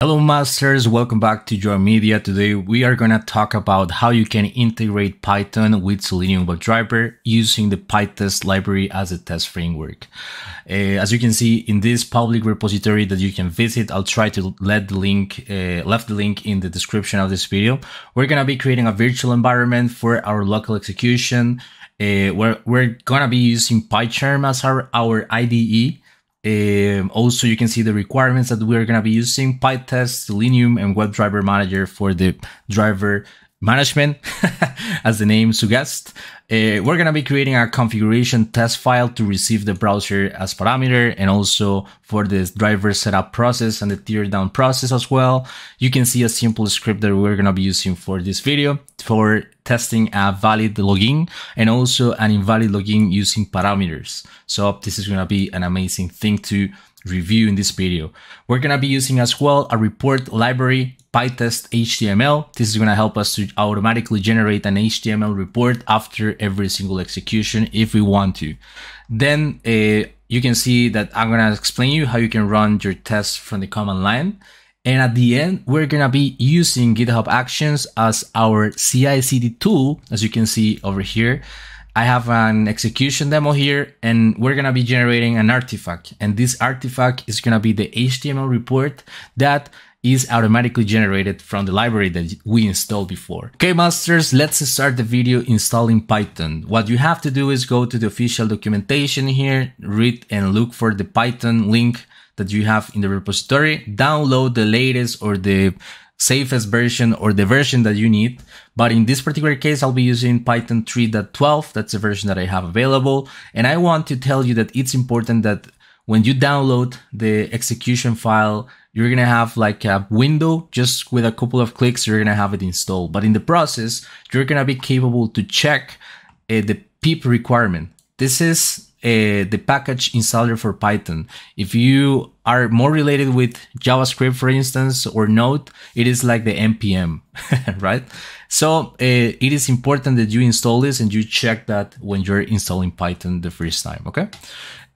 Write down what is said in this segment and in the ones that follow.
Hello masters, welcome back to JoanMedia. Today we are going to talk about how you can integrate Python with Selenium WebDriver using the Pytest library as a test framework. As you can see in this public repository that you can visit, I'll try to left the link in the description of this video. We're going to be creating a virtual environment for our local execution. We're going to be using PyCharm as our IDE. Also, you can see the requirements that we're going to be using: Pytest, Selenium, and WebDriver Manager for the driver management, as the name suggests. We're going to be creating a configuration test file to receive the browser as parameter, and also for the driver setup process and the tear down process as well. You can see a simple script that we're going to be using for this video for testing a valid login and also an invalid login using parameters. So this is going to be an amazing thing to review in this video. We're going to be using as well a report library, Pytest HTML. This is going to help us to automatically generate an HTML report after every single execution if we want to. Then you can see that I'm going to explain you how you can run your tests from the command line. And at the end, we're going to be using Github Actions as our CI/CD tool. As you can see over here, I have an execution demo here, and we're going to be generating an artifact. And this artifact is going to be the HTML report that is automatically generated from the library that we installed before. Okay, masters, let's start the video installing Python. What you have to do is go to the official documentation here, read and look for the Python link that you have in the repository, download the latest or the safest version or the version that you need. But in this particular case, I'll be using Python 3.12. That's the version that I have available. And I want to tell you that it's important that when you download the execution file, you're going to have like a window, just with a couple of clicks, you're going to have it installed. But in the process, you're going to be capable to check the pip requirement. This is the package installer for Python. If you are more related with JavaScript, for instance, or Node, it is like the npm, right? So it is important that you install this and you check that when you're installing Python the first time, okay?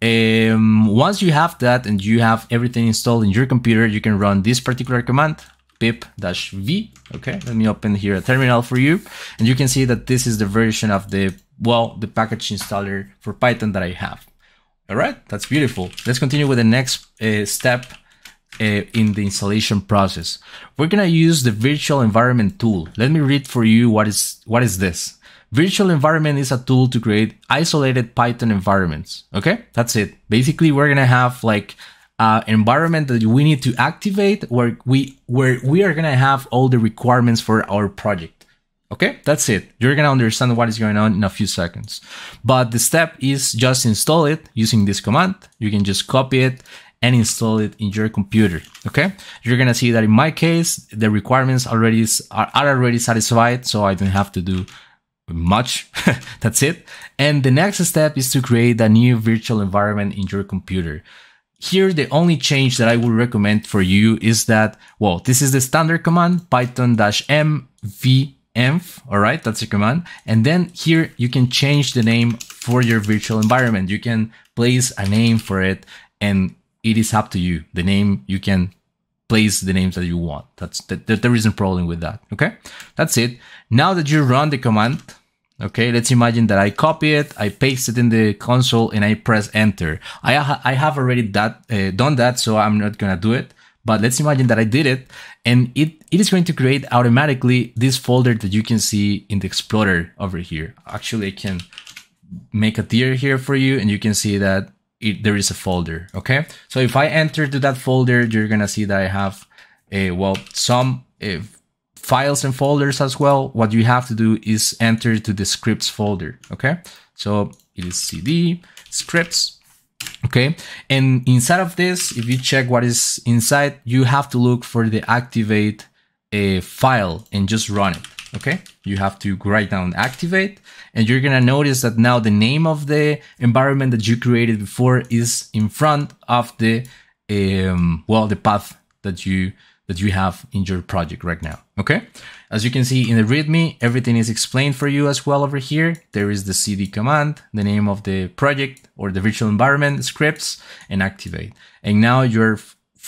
Once you have that and you have everything installed in your computer, you can run this particular command, pip-v. Okay, let me open here a terminal for you, and you can see that this is the version of the package installer for Python that I have. All right, that's beautiful. Let's continue with the next step in the installation process. We're gonna use the virtual environment tool. Let me read for you what is this. Virtual environment is a tool to create isolated Python environments. Okay, that's it. Basically, we're gonna have like an environment that we need to activate where we are gonna have all the requirements for our project. Okay, that's it. You're gonna understand what is going on in a few seconds. But the step is just install it using this command. You can just copy it and install it in your computer. Okay, you're gonna see that in my case, the requirements are already satisfied, so I don't have to do much. That's it. And the next step is to create a new virtual environment in your computer. Here, the only change that I would recommend for you is that, well, this is the standard command, python-m venv. All right, that's the command. And then here you can change the name for your virtual environment. You can place a name for it, and it is up to you. The name, you can place the names that you want. There isn't a problem with that. Okay, that's it. Now that you run the command, okay, let's imagine that I copy it, I paste it in the console, and I press enter. I have already done that, so I'm not gonna do it. But let's imagine that I did it, and it is going to create automatically this folder that you can see in the Explorer over here. Actually, I can make a tier here for you, and you can see that there is a folder. Okay, so if I enter to that folder, you're gonna see that I have some files and folders as well. What you have to do is enter to the scripts folder. Okay, so it is cd scripts. Okay, and inside of this, if you check what is inside, you have to look for the activate file and just run it. Okay, you have to write down activate, and you're gonna notice that now the name of the environment that you created before is in front of the the path that you have in your project right now. Okay, as you can see in the README, everything is explained for you as well over here. There is the cd command, the name of the project or the virtual environment, scripts, and activate. And now you're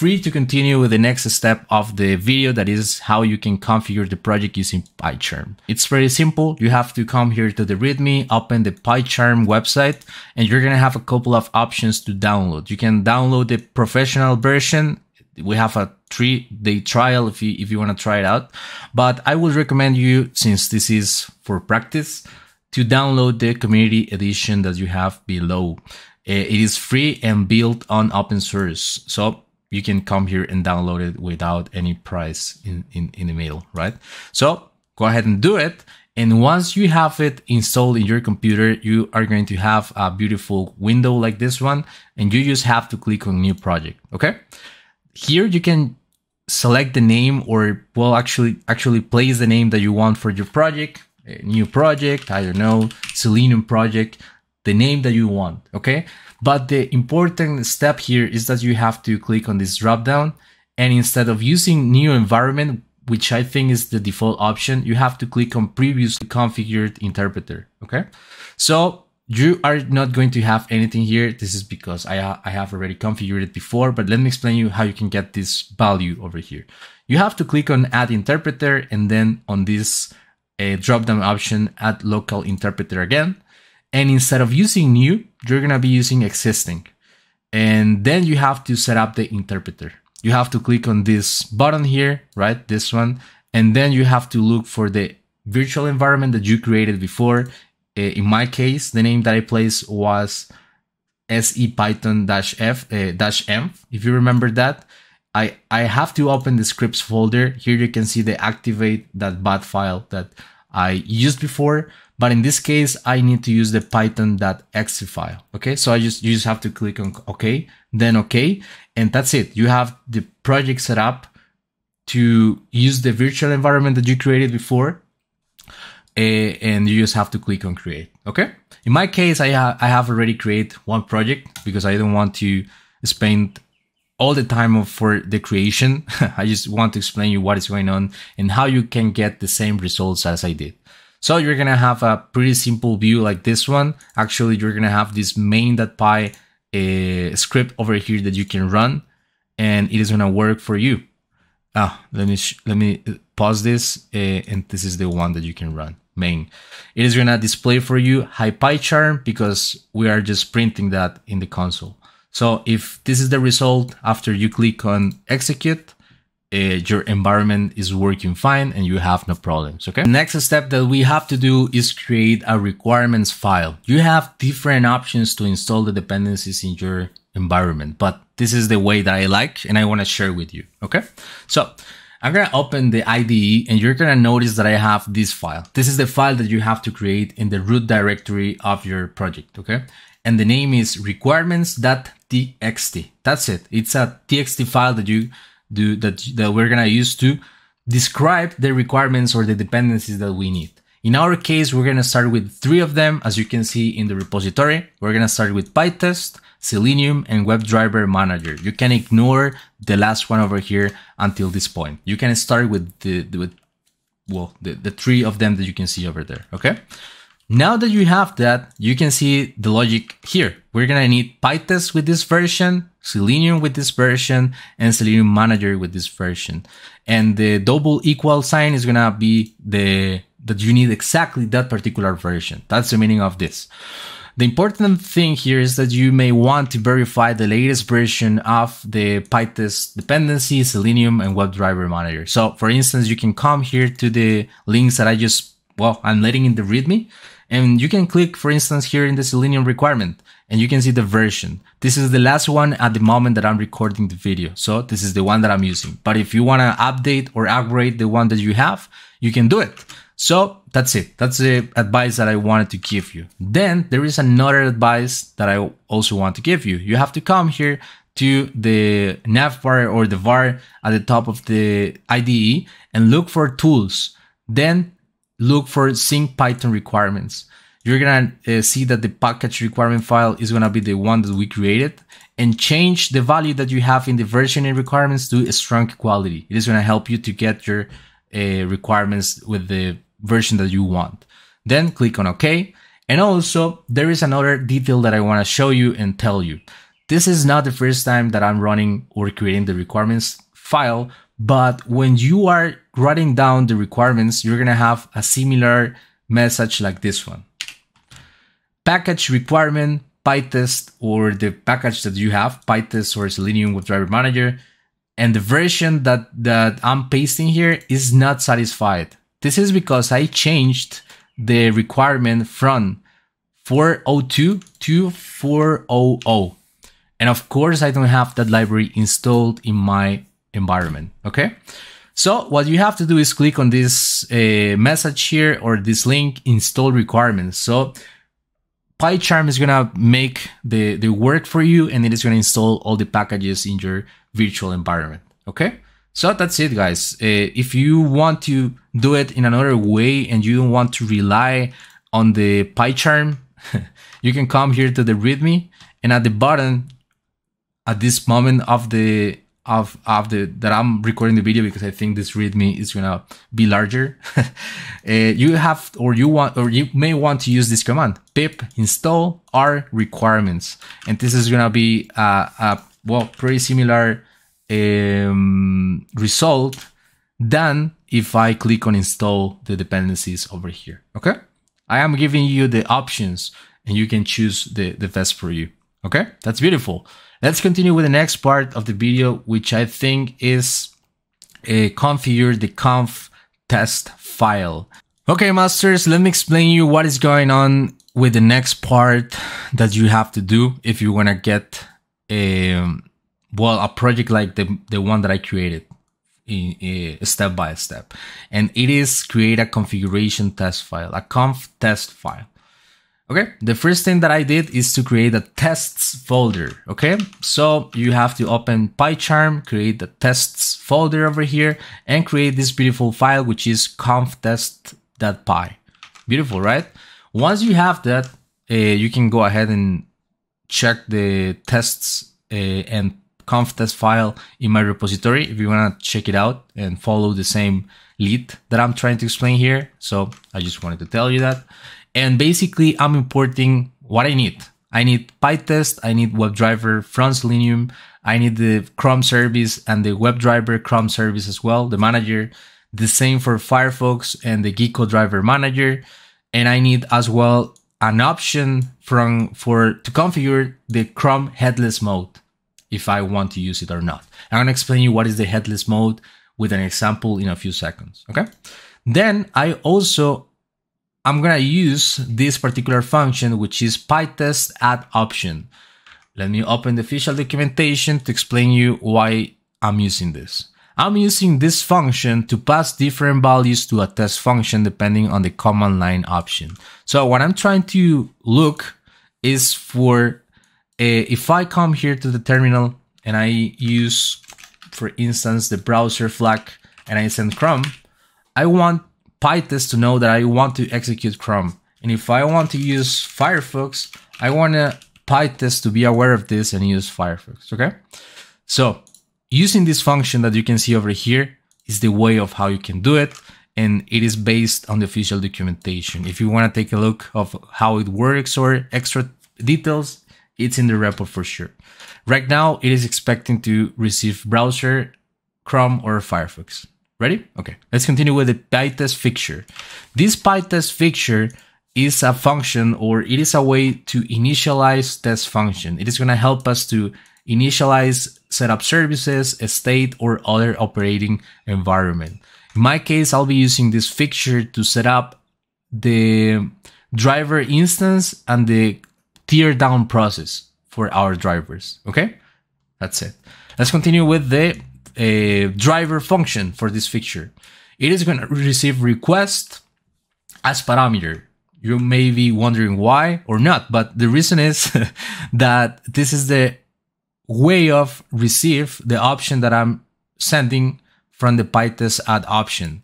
free to continue with the next step of the video, that is how you can configure the project using PyCharm. It's very simple. You have to come here to the README, open the PyCharm website, and you're going to have a couple of options to download. You can download the professional version. We have a 3-day trial if you want to try it out, but I would recommend you, since this is for practice, to download the community edition that you have below. It is free and built on open source, so you can come here and download it without any price in the middle, right? So go ahead and do it. And once you have it installed in your computer, you are going to have a beautiful window like this one, and you just have to click on new project, okay? Here you can select the name, or well, actually place the name that you want for your project. A new project, I don't know, Selenium project, the name that you want, okay? But the important step here is that you have to click on this drop down, and instead of using new environment, which I think is the default option, you have to click on previously configured interpreter, okay? So you are not going to have anything here. This is because I have already configured it before, but let me explain you how you can get this value over here. You have to click on add interpreter, and then on this drop down option, add local interpreter again. And instead of using new, you're going to be using existing. And then you have to set up the interpreter. You have to click on this button here, right? This one. And then you have to look for the virtual environment that you created before. In my case, the name that I placed was sepython-m. If you remember that, I have to open the scripts folder. Here you can see the activate.bat file that I used before, but in this case, I need to use the python.exe file. Okay, so you just have to click on OK, then OK, and that's it. You have the project set up to use the virtual environment that you created before. And you just have to click on create. Okay. In my case, I have already created one project because I don't want to spend all the time for the creation. I just want to explain you what is going on and how you can get the same results as I did. So you're going to have a pretty simple view like this one. Actually, you're going to have this main.py script over here that you can run, and it is going to work for you. Let me pause this, and this is the one that you can run. Main. It is going to display for you hi PyCharm because we are just printing that in the console. So if this is the result after you click on execute, your environment is working fine and you have no problems. Okay. The next step that we have to do is create a requirements file. You have different options to install the dependencies in your environment, but this is the way that I like and I want to share with you. Okay. So I'm going to open the IDE and you're going to notice that I have this file. This is the file that you have to create in the root directory of your project. Okay. And the name is requirements.txt. That's it. It's a txt file that that we're going to use to describe the requirements or the dependencies that we need. In our case, we're going to start with 3 of them. As you can see in the repository, we're going to start with Pytest, Selenium, and WebDriver Manager. You can ignore the last one over here until this point. You can start with the 3 of them that you can see over there. Okay. Now that you have that, you can see the logic here. We're going to need Pytest with this version, Selenium with this version, and Selenium Manager with this version. And the double equal sign is going to be that you need exactly that particular version. That's the meaning of this. The important thing here is that you may want to verify the latest version of the Pytest dependency, Selenium, and WebDriver Manager. So for instance, you can come here to the links that I'm letting in the README, and you can click, for instance, here in the Selenium requirement, and you can see the version. This is the last one at the moment that I'm recording the video. So this is the one that I'm using. But if you want to update or upgrade the one that you have, you can do it. So that's it. That's the advice that I wanted to give you. Then there is another advice that I also want to give you. You have to come here to the navbar or the var at the top of the IDE and look for tools. Then look for sync Python requirements. You're going to see that the package requirement file is going to be the one that we created, and change the value that you have in the versioning requirements to a strong quality. It is going to help you to get your requirements with the version that you want. Then click on OK. And also there is another detail that I want to show you and tell you. this is not the first time that I'm running or creating the requirements file, but when you are writing down the requirements, you're gonna have a similar message like this one. Package requirement, Pytest, or the package that you have, Pytest or Selenium WebDriver Manager, and the version that I'm pasting here is not satisfied. This is because I changed the requirement from 402 to 400. And of course, I don't have that library installed in my environment, okay? So what you have to do is click on this message here or this link, install requirements. So PyCharm is gonna make the work for you, and it is gonna install all the packages in your virtual environment, okay? So that's it, guys. If you want to do it in another way and you don't want to rely on the PyCharm, you can come here to the README, and at the bottom, at this moment of that I'm recording the video, because I think this README is gonna be larger. You may want to use this command, pip install r requirements, and this is gonna be well, pretty similar result than if I click on install the dependencies over here. Okay, I am giving you the options, and you can choose the best for you. Okay, that's beautiful. Let's continue with the next part of the video, which I think is configure the conftest file. Okay, masters, let me explain you what is going on with the next part that you have to do if you want to get a project like the one that I created step by step. And it is create a configuration test file, a conftest file. Okay, the first thing that I did is to create a tests folder. Okay, so you have to open PyCharm, create the tests folder over here, and create this beautiful file, which is conftest.py. Beautiful, right? Once you have that, you can go ahead and check the tests and conftest file in my repository if you want to check it out and follow the same lead that I'm trying to explain here. So I just wanted to tell you that. And basically, I'm importing what I need. I need Pytest, I need WebDriver from Selenium, I need the Chrome service and the WebDriver Chrome service as well, the manager. The same for Firefox and the Github Driver Manager. And I need as well an option to configure the Chrome headless mode if I want to use it or not. I'm going to explain you what is the headless mode with an example in a few seconds. Okay. Then I'm going to use this particular function, which is Pytest add option. Let me open the official documentation to explain you why I'm using this. I'm using this function to pass different values to a test function depending on the command line option. So what I'm trying to look is for, if I come here to the terminal and I use, for instance, the browser flag and I send Chrome, I want Pytest to know that I want to execute Chrome. And if I want to use Firefox, I want Pytest to be aware of this and use Firefox, okay? So using this function that you can see over here is the way of how you can do it. And it is based on the official documentation. If you want to take a look of how it works or extra details, it's in the repo for sure. Right now, it is expecting to receive browser, Chrome, or Firefox. Ready? Okay, let's continue with the Pytest fixture. This Pytest fixture is a function, or it is a way to initialize test function. It is going to help us to initialize setup services, a state, or other operating environment. In my case, I'll be using this fixture to set up the driver instance and the tear down process for our drivers. Okay, that's it. Let's continue with the driver function for this fixture. It is going to receive request as parameter. You may be wondering why or not, but the reason is that this is the way of receive the option that I'm sending from the Pytest add option.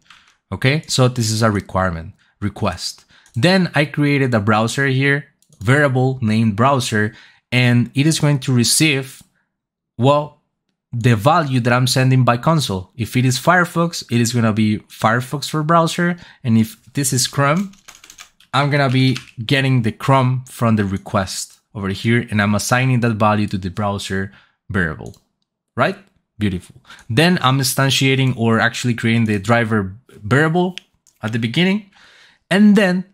Okay, so this is a requirement request. Then I created a browser here, variable named browser, and it is going to receive, well, the value that I'm sending by console. If it is Firefox, it is going to be Firefox for browser. And if this is Chrome, I'm going to be getting the Chrome from the request. over here, and I'm assigning that value to the browser variable, right? Beautiful. Then I'm instantiating or actually creating the driver variable at the beginning. And then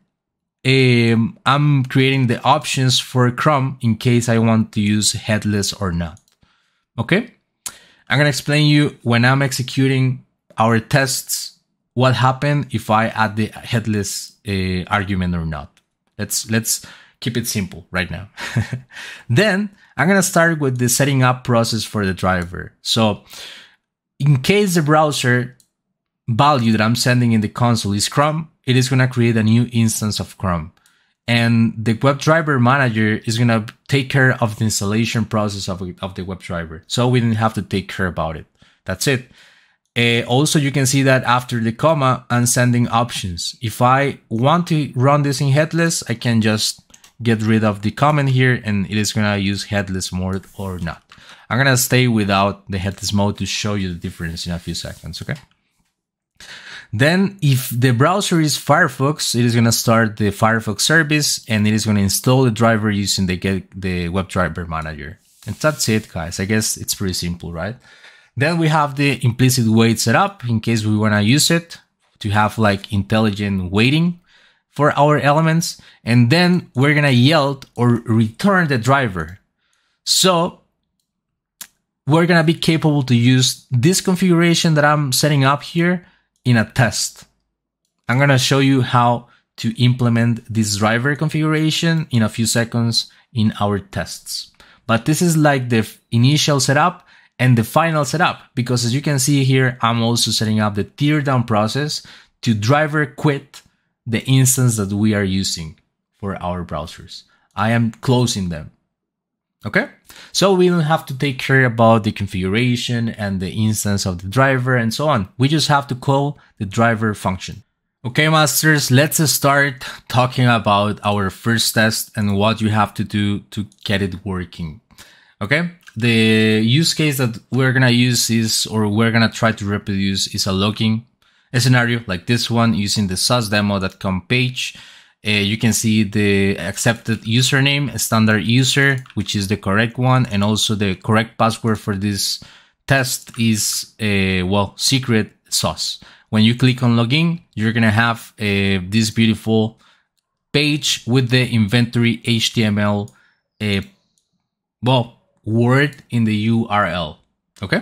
I'm creating the options for Chrome in case I want to use headless or not. Okay. I'm going to explain you when I'm executing our tests, what happened if I add the headless argument or not. Let's keep it simple right now. Then I'm going to start with the setting up process for the driver. So in case the browser value that I'm sending in the console is Chrome, it is going to create a new instance of Chrome. And the WebDriver manager is going to take care of the installation process of the WebDriver. So we didn't have to take care about it. That's it. Also, you can see that after the comma, I'm sending options. If I want to run this in headless, I can just get rid of the comment here and it is going to use headless mode or not. I'm going to stay without the headless mode to show you the difference in a few seconds, okay? Then if the browser is Firefox, it is going to start the Firefox service and it is going to install the driver using the WebDriver manager. And that's it, guys. I guess it's pretty simple, right? Then we have the implicit wait setup in case we want to use it to have like intelligent waiting for our elements. And then we're going to yield or return the driver. So we're going to be capable to use this configuration that I'm setting up here in a test. I'm going to show you how to implement this driver configuration in a few seconds in our tests. But this is like the initial setup and the final setup, because as you can see here, I'm also setting up the tear down process to driver quit the instance that we are using for our browsers. I am closing them. Okay, so we don't have to take care about the configuration and the instance of the driver and so on. We just have to call the driver function. Okay, masters, let's start talking about our first test and what you have to do to get it working. Okay, the use case that we're gonna use is, or we're gonna try to reproduce, is a logging scenario like this one using the saucedemo.com page. You can see the accepted username, standard user, which is the correct one. And also the correct password for this test is, secret sauce. When you click on login, you're going to have this beautiful page with the inventory HTML, word in the URL. Okay.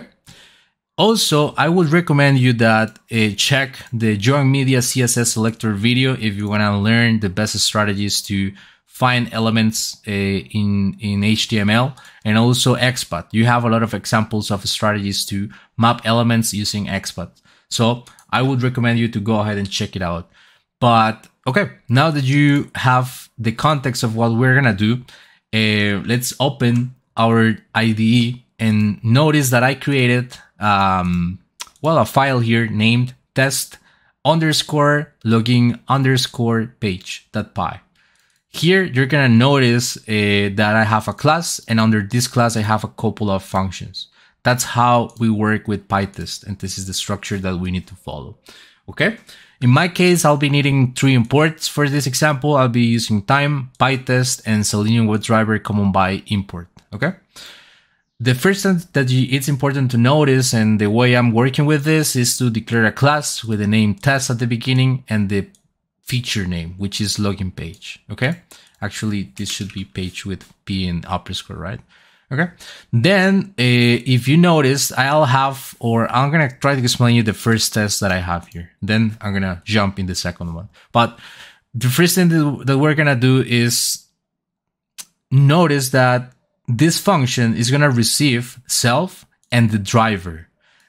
Also, I would recommend you that check the JoanMedia CSS selector video if you want to learn the best strategies to find elements in HTML, and also XPath. You have a lot of examples of strategies to map elements using XPath. So I would recommend you to go ahead and check it out. But okay, now that you have the context of what we're going to do, let's open our IDE and notice that I created a file here named test_login_page.py. Here, you're going to notice that I have a class, and under this class, I have a couple of functions. That's how we work with Pytest, and this is the structure that we need to follow. Okay. In my case, I'll be needing 3 imports for this example. I'll be using time, Pytest, and Selenium WebDriver common by import. Okay. The first thing that it's important to notice, and the way I'm working with this, is to declare a class with the name test at the beginning and the feature name, which is login page. Okay. Actually, this should be page with P and upper score, right? Okay. Then if you notice, I'm going to try to explain you the first test that I have here. Then I'm going to jump in the second one. But the first thing that we're going to do is notice that this function is going to receive self and the driver.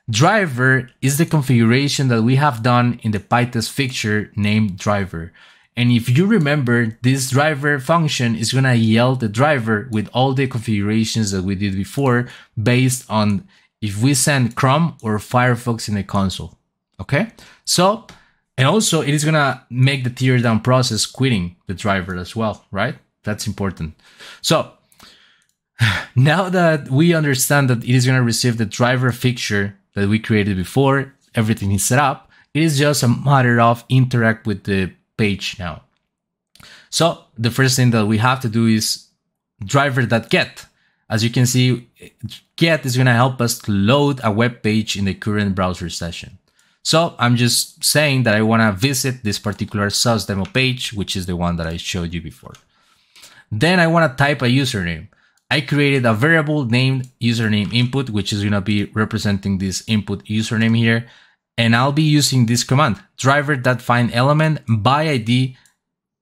Driver is the configuration that we have done in the Pytest fixture named driver. And if you remember, this driver function is going to yield the driver with all the configurations that we did before based on if we send Chrome or Firefox in the console. Okay. So, and also it is going to make the tear down process quitting the driver as well, right? That's important. So, now that we understand that it is going to receive the driver fixture that we created before, everything is set up, it is just a matter of interact with the page now. So the first thing that we have to do is driver.get. As you can see, get is going to help us to load a web page in the current browser session. So I'm just saying that I want to visit this particular source demo page, which is the one that I showed you before. Then I want to type a username. I created a variable named username input, which is going to be representing this input username here. And I'll be using this command, driver.findElement by ID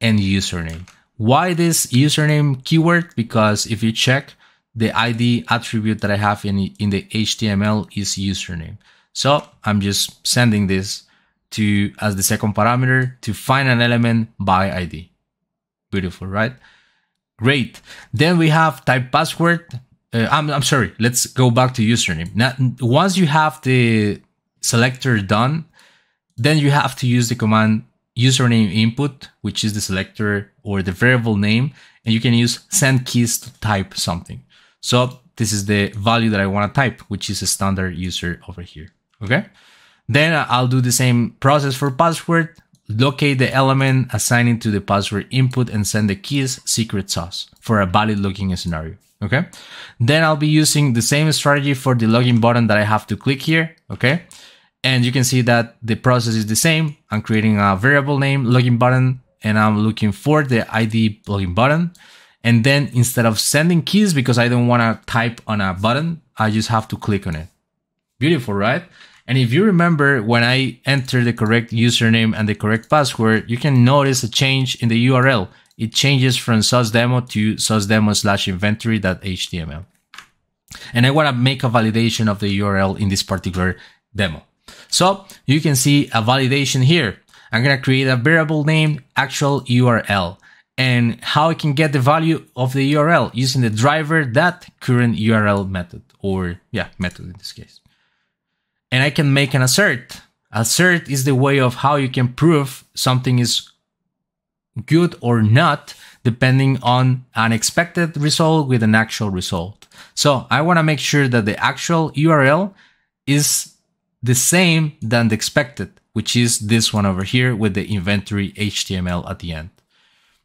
and username. Why this username keyword? Because if you check, the ID attribute that I have in the HTML is username. So I'm just sending this to as the second parameter to find an element by ID. Beautiful, right? Great. Then we have type password. I'm sorry. Let's go back to username. Now, once you have the selector done, then you have to use the command username input, which is the selector or the variable name, and you can use send keys to type something. So this is the value that I want to type, which is a standard user over here. Okay. Then I'll do the same process for password. Locate the element, assign it to the password input, and send the keys secret sauce for a valid login scenario. Okay. Then I'll be using the same strategy for the login button that I have to click here. Okay. And you can see that the process is the same. I'm creating a variable name login button, and I'm looking for the ID login button. And then instead of sending keys, because I don't want to type on a button, I just have to click on it. Beautiful, right? And if you remember, when I enter the correct username and the correct password, you can notice a change in the URL. It changes from source.demo to source.demo/inventory.html. And I want to make a validation of the URL in this particular demo. So you can see a validation here. I'm going to create a variable named actual URL. And how I can get the value of the URL using the driver.current URL method, or method in this case. And I can make an assert. Assert is the way of how you can prove something is good or not, depending on an expected result with an actual result. So I want to make sure that the actual URL is the same than the expected, which is this one over here with the inventory HTML at the end.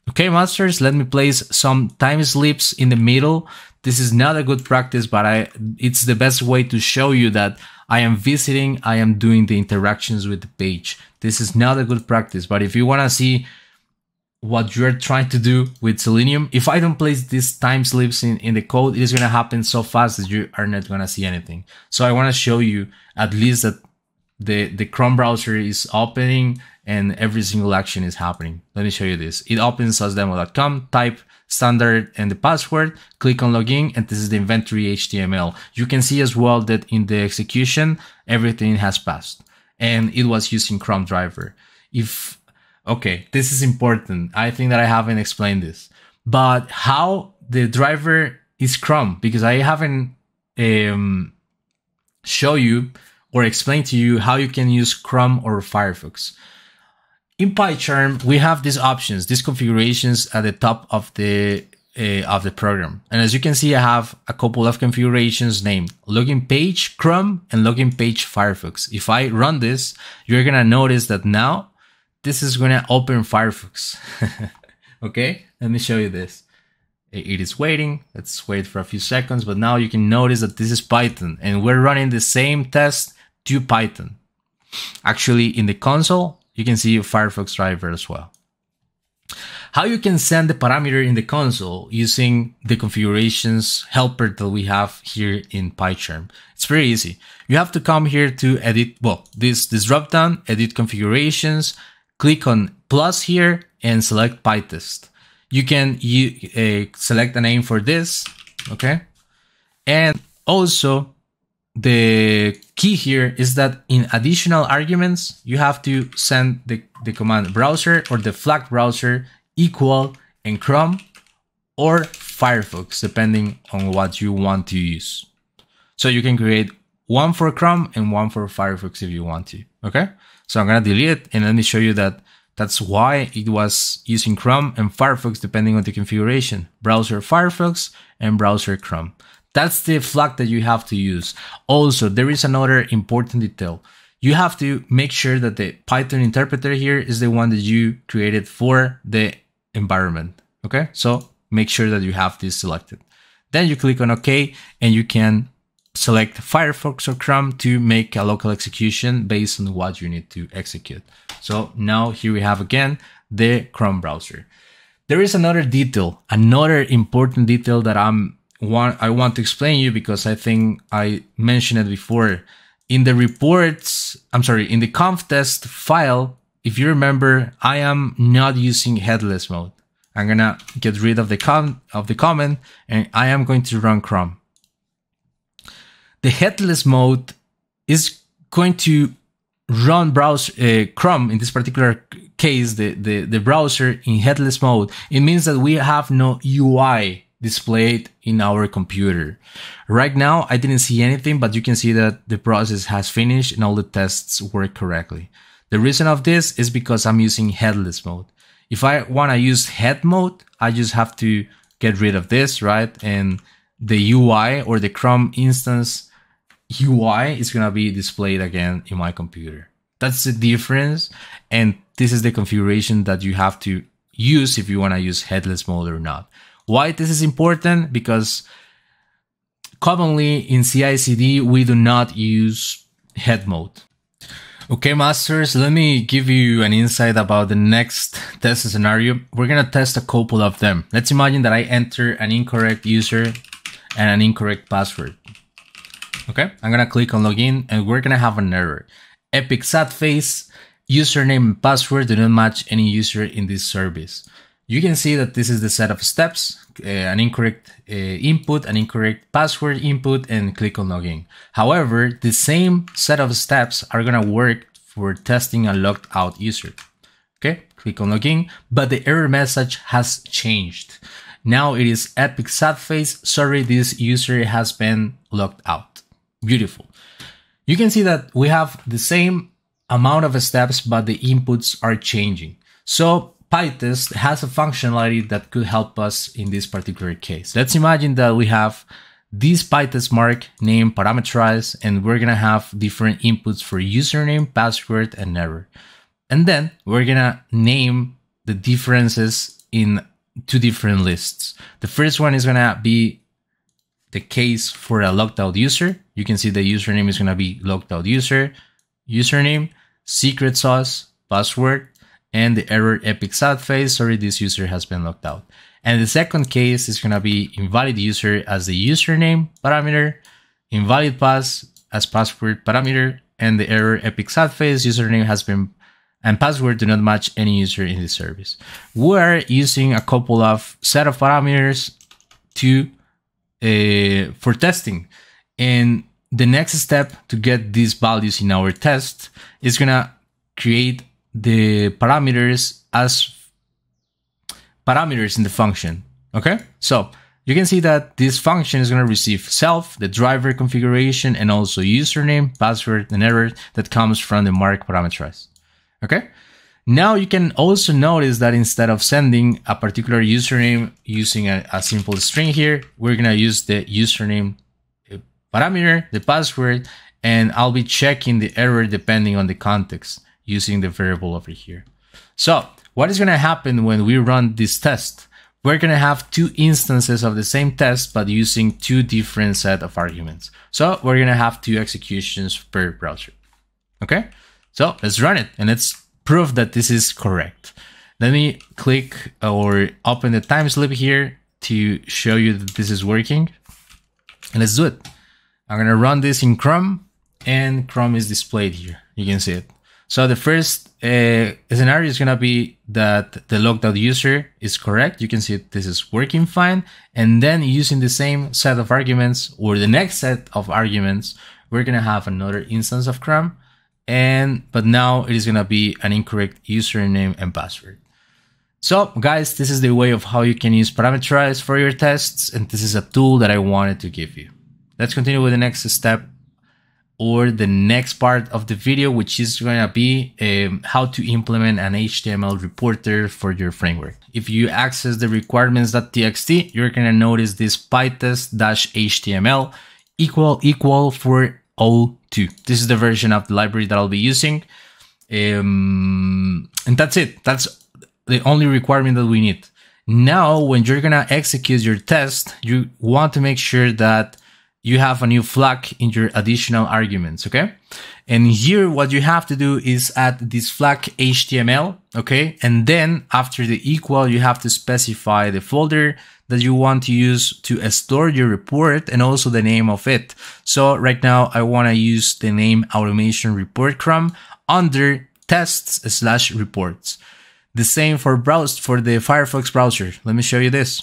Okay, masters, let me place some time slips in the middle. This is not a good practice, but it's the best way to show you that I am visiting, I am doing the interactions with the page. This is not a good practice, but if you want to see what you're trying to do with Selenium, if I don't place these time slips in the code, it is going to happen so fast that you are not going to see anything. So I want to show you at least that the Chrome browser is opening and every single action is happening. Let me show you this. It opens sourcedemo.com, type standard and the password, click on login, and this is the inventory HTML. You can see as well that in the execution, everything has passed and it was using Chrome driver. Okay, this is important. I think that I haven't explained this, but how the driver is Chrome, because I haven't show you or explain to you how you can use Chrome or Firefox. In PyCharm, we have these options, these configurations at the top of the program. And as you can see, I have a couple of configurations named login page Chrome and login page Firefox. If I run this, you're going to notice that now this is going to open Firefox. Okay, let me show you this. It is waiting. Let's wait for a few seconds. But now you can notice that this is Python and we're running the same test to Python. Actually, in the console, you can see a Firefox driver as well. How you can send the parameter in the console using the configurations helper that we have here in PyCharm. It's very easy. You have to come here to edit, this drop down, edit configurations, click on plus here and select Pytest. You can select a name for this, okay? And also the key here is that in additional arguments, you have to send the command browser or the flag browser equal in Chrome or Firefox, depending on what you want to use. So you can create one for Chrome and one for Firefox if you want to, okay? So I'm gonna delete it and let me show you that that's why it was using Chrome and Firefox depending on the configuration, browser Firefox and browser Chrome. That's the flag that you have to use. Also, there is another important detail. You have to make sure that the Python interpreter here is the one that you created for the environment. Okay, so make sure that you have this selected. Then you click on OK, and you can select Firefox or Chrome to make a local execution based on what you need to execute. So now here we have again the Chrome browser. There is another detail, another important detail that I want to explain you, because I think I mentioned it before. In the reports, in the conftest file, if you remember, I am not using headless mode. I'm gonna get rid of the comment, and I am going to run Chrome. The headless mode is going to run Chrome, in this particular case, the browser in headless mode. It means that we have no UI displayed in our computer. Right now, I didn't see anything, but you can see that the process has finished and all the tests work correctly. The reason of this is because I'm using headless mode. If I want to use head mode, I just have to get rid of this, right? And the UI, or the Chrome instance UI, is going to be displayed again in my computer. That's the difference. And this is the configuration that you have to use if you want to use headless mode or not. Why this is important? Because commonly in CI/CD, we do not use head mode. Okay, masters, let me give you an insight about the next test scenario. We're going to test a couple of them. Let's imagine that I enter an incorrect user and an incorrect password. Okay, I'm going to click on login, and we're going to have an error. Epic sad face, username and password do not match any user in this service. You can see that this is the set of steps, an incorrect input, an incorrect password input, and click on login. However, the same set of steps are going to work for testing a logged out user. Okay, click on login, but the error message has changed. Now it is epic sad face. Sorry, this user has been logged out. Beautiful. You can see that we have the same amount of steps, but the inputs are changing. So Pytest has a functionality that could help us in this particular case. Let's imagine that we have this Pytest mark name parameterized, and we're going to have different inputs for username, password, and error. And then we're going to name the differences in two different lists. The first one is going to be the case for a logged out user. You can see the username is going to be logged out user, username, secret sauce, password, and the error epic sad face. Sorry, this user has been logged out. And the second case is going to be invalid user as the username parameter, invalid pass as password parameter, and the error epic sad face username has been and password do not match any user in this service. We're using a couple of set of parameters to for testing. And the next step to get these values in our test is going to create the parameters as parameters in the function. Okay, so you can see that this function is going to receive self, the driver configuration, and also username, password, and error that comes from the mark parameterized. Okay, now you can also notice that instead of sending a particular username using a simple string here, we're going to use the username parameter, the password, and I'll be checking the error depending on the context using the variable over here. So what is going to happen when we run this test? We're going to have two instances of the same test, but using two different set of arguments. So we're going to have two executions per browser. Okay, so let's run it and let's prove that this is correct. Let me click or open the time slip here to show you that this is working. And let's do it. I'm going to run this in Chrome, and Chrome is displayed here. You can see it. So the first scenario is going to be that the logged out user is correct. You can see this is working fine. And then using the same set of arguments or the next set of arguments, we're going to have another instance of Chrome. But now it is going to be an incorrect username and password. So guys, this is the way of how you can use parameterize for your tests. And this is a tool that I wanted to give you. Let's continue with the next step, or the next part of the video, which is going to be how to implement an HTML reporter for your framework. If you access the requirements.txt, you're going to notice this pytest-html equal for 02. This is the version of the library that I'll be using. And that's it. That's the only requirement that we need. Now, when you're gonna execute your test, you want to make sure that you have a new flag in your additional arguments, okay? And here, what you have to do is add this flag HTML, okay? And then after the equal, you have to specify the folder that you want to use to store your report and also the name of it. So right now, I want to use the name automation report cron under tests/reports. The same for the Firefox browser. Let me show you this.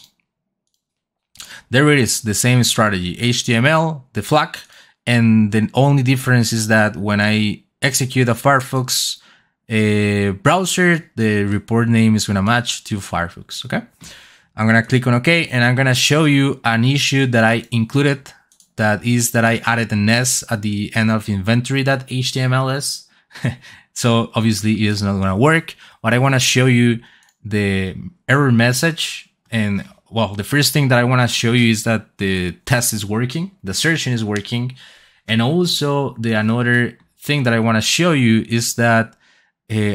There it is, the same strategy, HTML, the flag, and the only difference is that when I execute a Firefox browser, the report name is gonna match to Firefox, okay? I'm gonna click on OK, and I'm gonna show you an issue that I included, that is that I added an S at the end of inventory.html. So obviously it is not gonna work, but I wanna show you the error message. And well, the first thing that I want to show you is that the test is working, the assertion is working. And also the another thing that I want to show you is that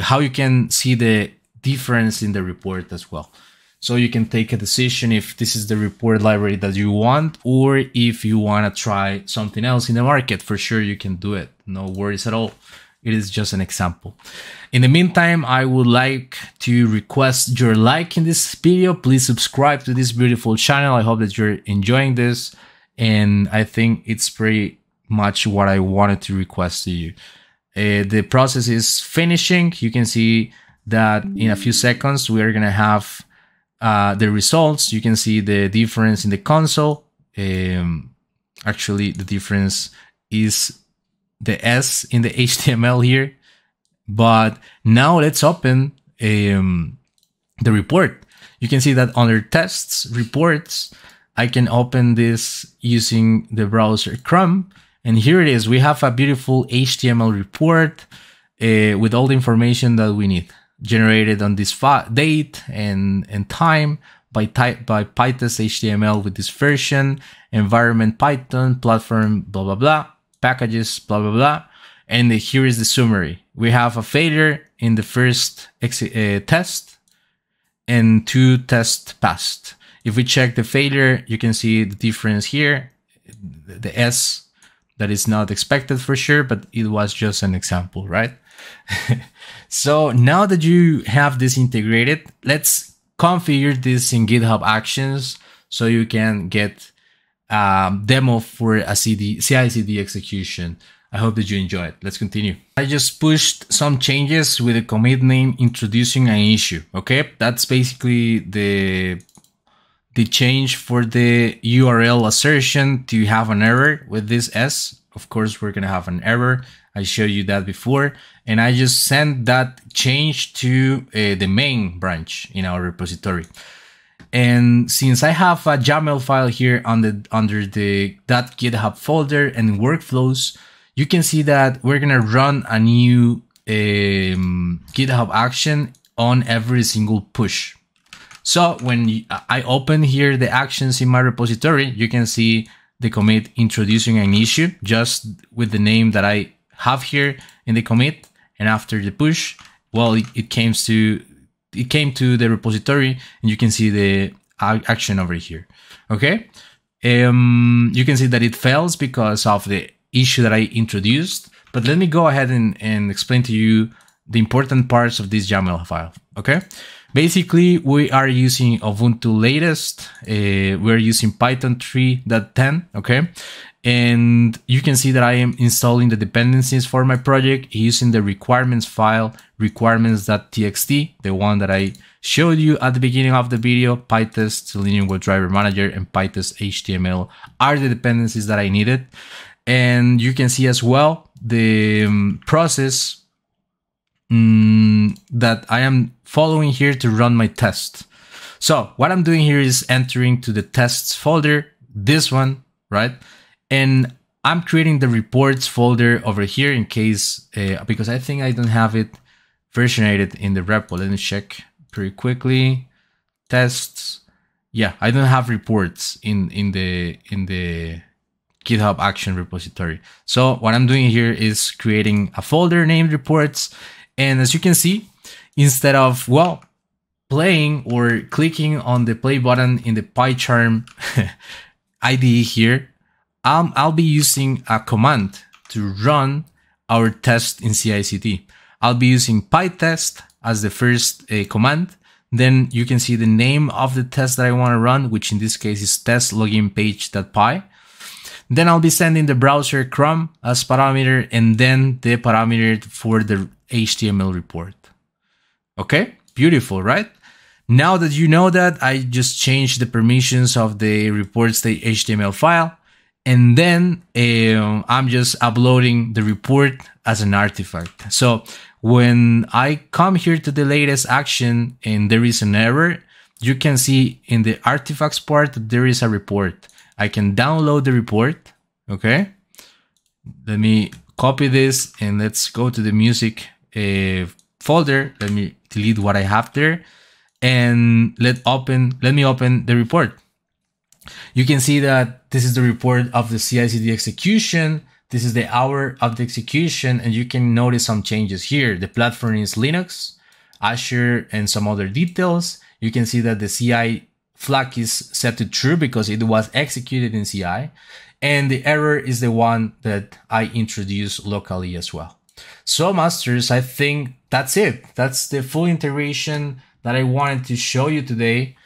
how you can see the difference in the report as well. So you can take a decision if this is the report library that you want, or if you want to try something else in the market. For sure, you can do it. No worries at all. It is just an example. In the meantime, I would like to request your like in this video. Please subscribe to this beautiful channel. I hope that you're enjoying this. And I think it's pretty much what I wanted to request to you. The process is finishing. You can see that in a few seconds, we are going to have the results. You can see the difference in the console. Actually, the difference is the S in the HTML here. But now let's open the report. You can see that under tests, reports, I can open this using the browser Chrome. And here it is. We have a beautiful HTML report with all the information that we need, generated on this date and time by Pytest HTML with this version, environment Python, platform, blah, blah, blah, packages, blah, blah, blah. And here is the summary. We have a failure in the first test and 2 tests passed. If we check the failure, you can see the difference here, the S that is not expected for sure, but it was just an example, right? So now that you have this integrated, let's configure this in GitHub Actions so you can get demo for a CI/CD execution. I hope that you enjoy it. Let's continue. I just pushed some changes with a commit name introducing an issue. Okay, that's basically the change for the URL assertion to have an error with this S. Of course, we're gonna have an error. I showed you that before, and I just sent that change to the main branch in our repository. And since I have a YAML file here under the .github folder and workflows, you can see that we're gonna run a new GitHub action on every single push. So when I open here the actions in my repository, you can see the commit introducing an issue just with the name that I have here in the commit. And after the push, well, it came to the repository, and you can see the action over here. Okay. You can see that it fails because of the issue that I introduced, but let me go ahead and explain to you the important parts of this YAML file. Okay. Basically, we are using Ubuntu latest. We're using Python 3.10. Okay. And you can see that I am installing the dependencies for my project using the requirements file, requirements.txt, the one that I showed you at the beginning of the video. Pytest, Selenium WebDriver Manager, and Pytest HTML are the dependencies that I needed. And you can see as well the process that I am following here to run my test. So what I'm doing here is entering to the tests folder, this one, right? And I'm creating the reports folder over here in case, because I think I don't have it versionated in the repo. Let me check pretty quickly. Tests. Yeah, I don't have reports in the GitHub Action repository. So what I'm doing here is creating a folder named reports. And as you can see, instead of, well, playing or clicking on the play button in the PyCharm IDE here, I'll be using a command to run our test in CI/CD. I'll be using Pytest as the first command. Then you can see the name of the test that I want to run, which in this case is test login page.py. Then I'll be sending the browser Chrome as parameter and then the parameter for the HTML report. Okay, beautiful, right? Now that you know that, I just changed the permissions of the reports.html file. And then I'm just uploading the report as an artifact. So when I come here to the latest action and there is an error, you can see in the artifacts part that there is a report. I can download the report. Okay. Let me copy this and let's go to the music folder. Let me delete what I have there and let me open the report. You can see that this is the report of the CI/CD execution. This is the hour of the execution, and you can notice some changes here. The platform is Linux, Azure, and some other details. You can see that the CI flag is set to true because it was executed in CI, and the error is the one that I introduced locally as well. So masters, I think that's it. That's the full integration that I wanted to show you today.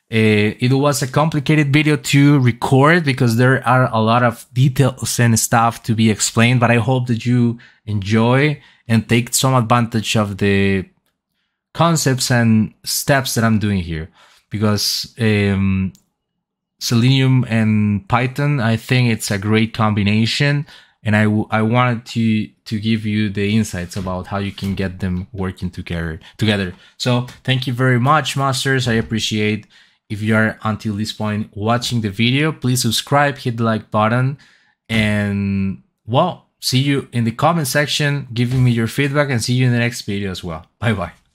It was a complicated video to record because there are a lot of details and stuff to be explained, but I hope that you enjoy and take some advantage of the concepts and steps that I'm doing here, because Selenium and Python, I think it's a great combination, and I wanted to give you the insights about how you can get them working together. So thank you very much, masters. I appreciate. If you are until this point watching the video, please subscribe, hit the like button, and well, see you in the comment section, giving me your feedback, and see you in the next video as well. Bye bye.